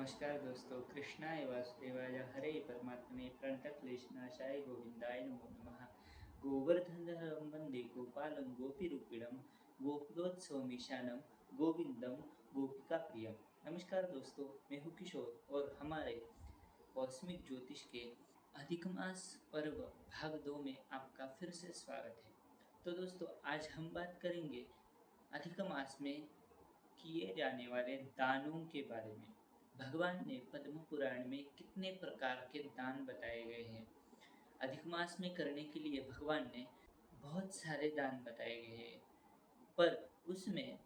नमस्कार दोस्तों, कृष्णाय वासुदेवाय हरे परमात्मने प्रणतक्लेशनाशाय गोविंदाय नमो नमः। गोवर्धनधरं वन्दे गोपालं गोपीरूपिणं गोकुलोत्सवमीशानं गोविंदम गोपिकाप्रियम। नमस्कार दोस्तों, मैं हूँ किशोर और हमारे कॉस्मिक ज्योतिष के अधिक मास पर्व भाग 2 में आपका फिर से स्वागत है। तो दोस्तों, आज हम बात करेंगे अधिक मास में किए जाने वाले दानों के बारे में। भगवान ने पद्म पुराण में कितने प्रकार के दान बताए गए हैं। अधिक मास में करने के लिए भगवान ने बहुत सारे दान बताए गए हैं, पर उसमें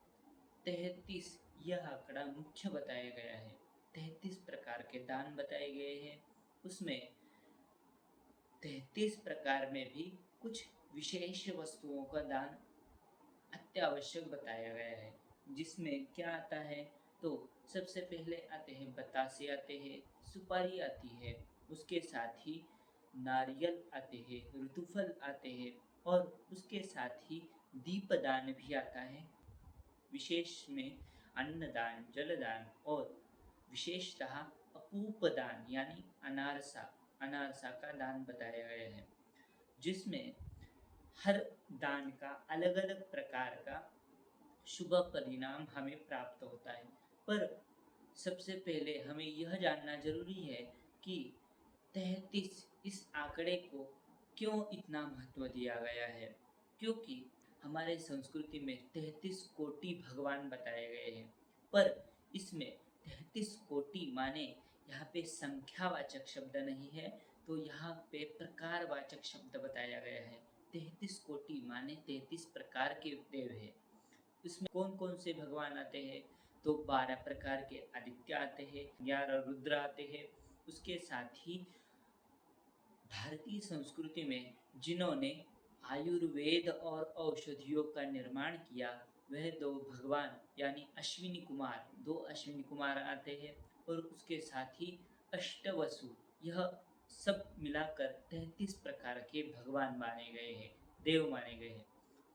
33 यह आंकड़ा मुख्य बताया गया है। 33 प्रकार के दान बताए गए हैं। उसमें 33 प्रकार में भी कुछ विशेष वस्तुओं का दान अत्यावश्यक बताया गया है। जिसमें क्या आता है, तो सबसे पहले आते हैं बतासे, आते हैं सुपारी, आती है उसके साथ ही नारियल आते हैं, ऋतुफल आते हैं और उसके साथ ही दीपदान भी आता है। विशेष में अन्नदान, जलदान और विशेषतः अपूपदान यानी अनारसा अनारसा का दान बताया गया है। जिसमें हर दान का अलग अलग प्रकार का शुभ परिणाम हमें प्राप्त होता है। पर सबसे पहले हमें यह जानना जरूरी है कि 33 इस आंकड़े को क्यों इतना महत्व दिया गया है। क्योंकि हमारे संस्कृति में 33 कोटि भगवान बताए गए हैं, पर इसमें 33 कोटि माने यहाँ पे संख्यावाचक शब्द नहीं है, तो यहाँ पे प्रकारवाचक शब्द बताया गया है। 33 कोटि माने 33 प्रकार के देव है। इसमें कौन कौन से भगवान आते हैं, तो 12 प्रकार के आदित्य आते हैं, 11 रुद्र आते हैं। उसके साथ ही भारतीय संस्कृति में जिन्होंने आयुर्वेद और औषधियों का निर्माण किया, वह दो भगवान यानी अश्विनी कुमार, दो अश्विनी कुमार आते हैं। और उसके साथ ही अष्टवसु, यह सब मिलाकर 33 प्रकार के भगवान माने गए हैं, देव माने गए हैं।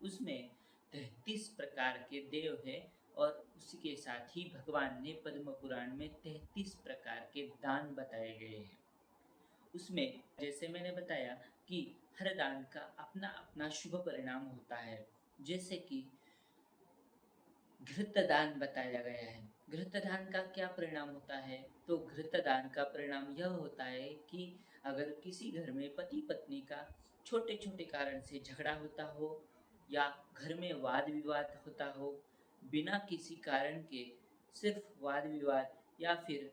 उसमें 33 प्रकार के देव है और उसी के साथ ही भगवान ने पद्म पुराण में 33 प्रकार के दान बताए गए हैं। उसमें जैसे मैंने बताया कि हर दान का अपना अपना शुभ परिणाम होता है। जैसे कि घृतदान बताया गया है। घृतदान का क्या परिणाम होता है, तो घृतदान का परिणाम यह होता है कि अगर किसी घर में पति पत्नी का छोटे छोटे कारण से झगड़ा होता हो या घर में वाद विवाद होता हो, बिना किसी कारण के सिर्फ वाद विवाद या फिर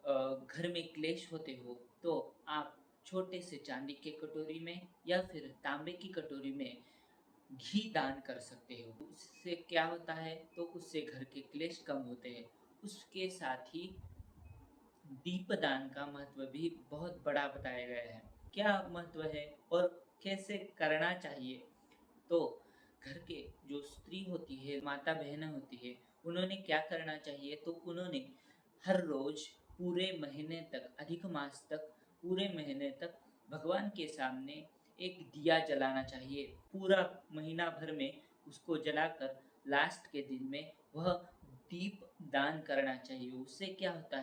घर में क्लेश होते हो, तो आप छोटे से चांदी के कटोरी में या फिर तांबे की कटोरी में घी दान कर सकते हो। उससे क्या होता है, तो उससे घर के क्लेश कम होते हैं। उसके साथ ही दीपदान का महत्व भी बहुत बड़ा बताया गया है। क्या महत्व है और कैसे करना चाहिए, तो घर के जो स्त्री होती है, माता बहन होती है, उन्होंने क्या करना चाहिए, तो उन्होंने हर रोज पूरे महीने तक, अधिक मास तक, पूरे महीने तक भगवान के सामने एक दिया जलाना चाहिए। पूरा महीना भर में उसको जलाकर लास्ट के दिन में वह दीप दान करना चाहिए। उससे क्या होता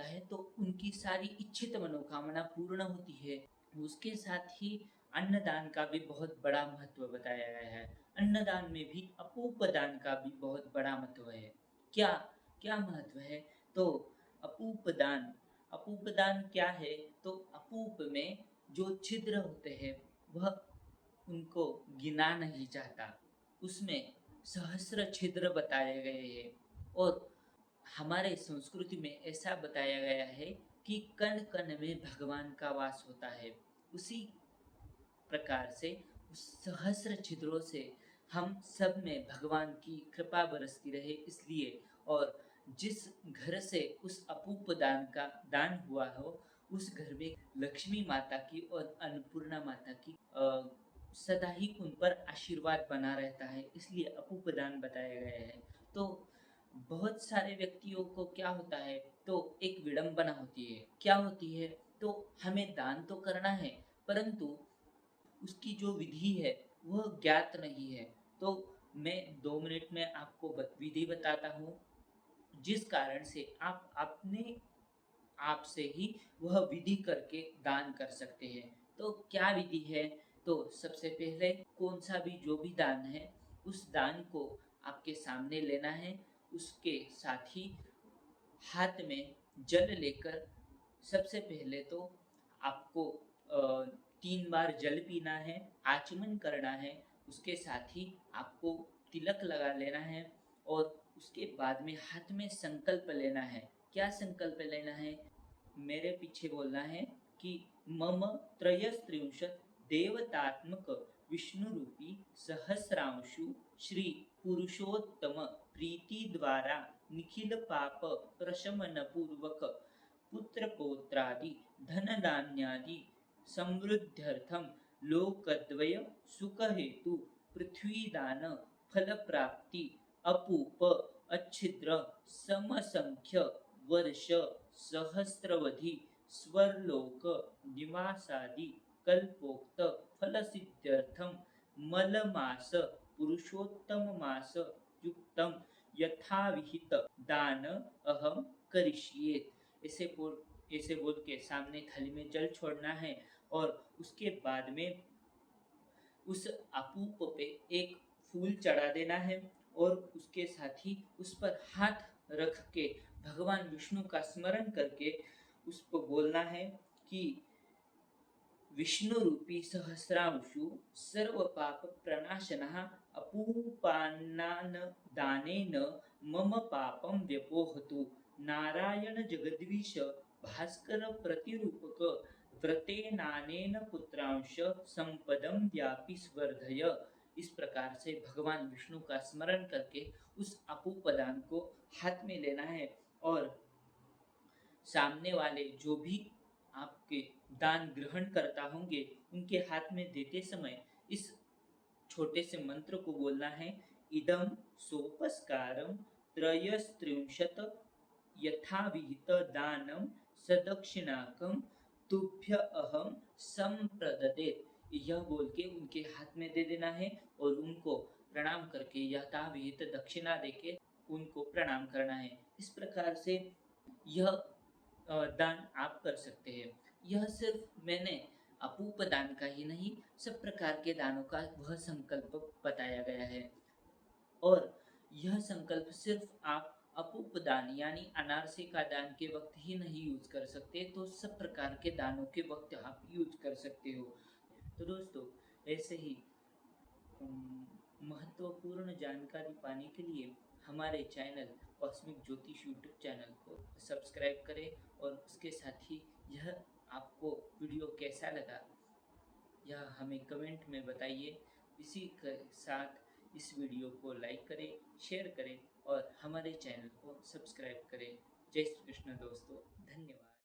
है, तो उनकी सारी इच्छित मनोकामना पूर्ण होती है। उसके साथ ही अन्नदान का भी बहुत बड़ा महत्व बताया गया है। अन्नदान में भी अपूप दान का भी बहुत बड़ा महत्व है। क्या क्या महत्व है, तो अपूप दान क्या है, तो अपूप में जो छिद्र होते हैं वह उनको गिना नहीं जाता। उसमें सहस्र छिद्र बताए गए हैं। और हमारे संस्कृति में ऐसा बताया गया है कि कण कण में भगवान का वास होता है। उसी प्रकार से उस सहस्र छिद्रों से हम सब में भगवान की कृपा बरसती रहे, इसलिए। और जिस घर से उस अपूप दान का दान हुआ हो, उस घर में लक्ष्मी माता की और अन्नपूर्णा माता की सदा ही उन पर आशीर्वाद बना रहता है, इसलिए अपूप दान बताया गया है। तो बहुत सारे व्यक्तियों को क्या होता है, तो एक विडंबना होती है। क्या होती है, तो हमें दान तो करना है, परंतु उसकी जो विधि है वह ज्ञात नहीं है। तो मैं 2 मिनट में आपको विधि बताता हूँ। जिस कारण से आप अपने आप से ही वह विधि करके दान कर सकते हैं। तो क्या विधि है? तो सबसे पहले कौन सा भी जो भी दान है, उस दान को आपके सामने लेना है। उसके साथ ही हाथ में जल लेकर सबसे पहले तो आपको 3 बार जल पीना है, आचमन करना है। उसके साथ ही आपको तिलक लगा लेना है और उसके बाद में हाथ में संकल्प लेना है। क्या संकल्प लेना है? मेरे पीछे बोलना है कि मम त्रयस्त्रिंशत् देवतात्मक विष्णु रूपी सहस्रांशु श्री पुरुषोत्तम प्रीति द्वारा निखिल पाप प्रशमन पूर्वक पुत्र पौत्रादि धन धान्यादि समृद्ध्यर्थम लोकद्वय सुख हेतु पृथ्वी दान फल प्राप्ति अपूप अच्छिद्र समसंख्य वर्ष सहस्रवधि स्वर्लोक निवासादि कल्पोक्त फल सिद्ध्यर्थम मलमास पुरुषोत्तम मास युक्तम यथाविहित दान अहम करिष्ये। ऐसे बोल के सामने थाली में जल छोड़ना है और उसके बाद में उस अपूप पे एक फूल चढ़ा देना है और उसके साथ ही उस पर हाथ रख के भगवान विष्णु का स्मरण करके उसको बोलना है कि विष्णु रूपी सहस्रांशु सर्व पाप प्रणाशनः अपूपान्नान दानेन मम पापं व्यपोहतु नारायण जगदीश भास्कर प्रतिरूपक व्रतेनानेन पुत्रांश संपदम व्यापी स्वर्धय। इस प्रकार से भगवान विष्णु का स्मरण करके उस अपूपदान को हाथ में लेना है और सामने वाले जो भी आपके दान ग्रहण करता होंगे उनके हाथ में देते समय इस छोटे से मंत्र को बोलना है। इदम सोपस्कारम त्रयस्त्रिंशत यथाविहित दानम सदक्षिणाकम तुभ्य अहम संप्रदते। यह बोल के उनके हाथ में दे देना है और उनको प्रणाम करके यथाविहित दक्षिणा देके उनको प्रणाम करना है। इस प्रकार से यह दान आप कर सकते हैं। यह सिर्फ मैंने अपूप दान का ही नहीं, सब प्रकार के दानों का वह संकल्प बताया गया है। और यह संकल्प सिर्फ आप अपूप दान यानी अनारसे का दान के वक्त ही नहीं यूज कर सकते, तो सब प्रकार के दानों के वक्त आप यूज कर सकते हो। तो दोस्तों, ऐसे ही महत्वपूर्ण जानकारी पाने के लिए हमारे चैनल कॉस्मिक ज्योतिष यूट्यूब चैनल को सब्सक्राइब करें और उसके साथ ही यह आपको वीडियो कैसा लगा यह हमें कमेंट में बताइए। इसी के साथ इस वीडियो को लाइक करें, शेयर करें और हमारे चैनल को सब्सक्राइब करें। जय श्री कृष्ण दोस्तों, धन्यवाद।